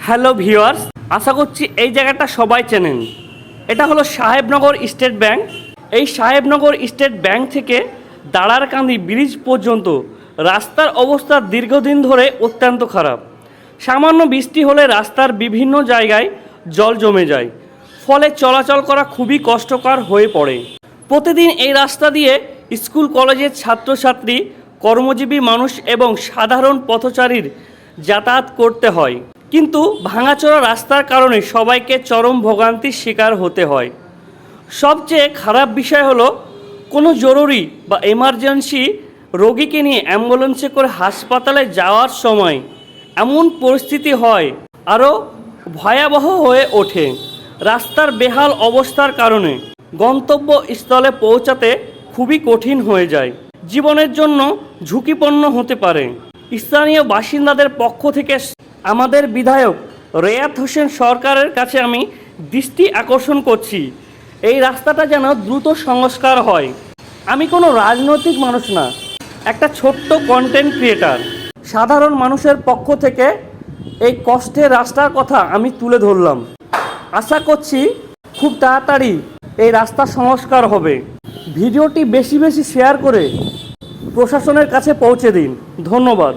Hello viewers, আশা করছি এই জায়গাটা সবাই চেনেন। এটা হলো সাহেবনগর স্টেট ব্যাংক। এই সাহেবনগর স্টেট ব্যাংক থেকে দাঁড়ারকান্দি ব্রিজ পর্যন্ত রাস্তার অবস্থা দীর্ঘদিন ধরে অত্যন্ত খারাপ। সামান্য বৃষ্টি হলে রাস্তার বিভিন্ন জায়গায় জল জমে যায়, ফলে চলাচল করা খুবই কষ্টকর হয়ে পড়ে। প্রতিদিন এই রাস্তা দিয়ে স্কুল কলেজের ছাত্রছাত্রী, কর্মজীবী মানুষ এবং সাধারণ পথচারীর যাতায়াত করতে হয়, কিন্তু ভাঙাচোরা রাস্তার কারণে সবাইকে চরম ভোগান্তির শিকার হতে হয়। সবচেয়ে খারাপ বিষয় হলো কোনো জরুরি বা এমার্জেন্সি রোগীকে নিয়ে অ্যাম্বুলেন্সে করে হাসপাতালে যাওয়ার সময় এমন পরিস্থিতি হয় আরও ভয়াবহ হয়ে ওঠে। রাস্তার বেহাল অবস্থার কারণে গন্তব্যস্থলে পৌঁছাতে খুবই কঠিন হয়ে যায়, জীবনের জন্য ঝুঁকিপূর্ণ হতে পারে। স্থানীয় বাসিন্দাদের পক্ষ থেকে আমাদের বিধায়ক রেয়াত হোসেন সরকারের কাছে আমি দৃষ্টি আকর্ষণ করছি, এই রাস্তাটা যেন দ্রুত সংস্কার হয়। আমি কোনো রাজনৈতিক মানুষ না, একটা ছোট্ট কন্টেন্ট ক্রিয়েটার। সাধারণ মানুষের পক্ষ থেকে এই কষ্টের রাস্তার কথা আমি তুলে ধরলাম। আশা করছি খুব তাড়াতাড়ি এই রাস্তা সংস্কার হবে। ভিডিওটি বেশি বেশি শেয়ার করে প্রশাসনের কাছে পৌঁছে দিন। ধন্যবাদ।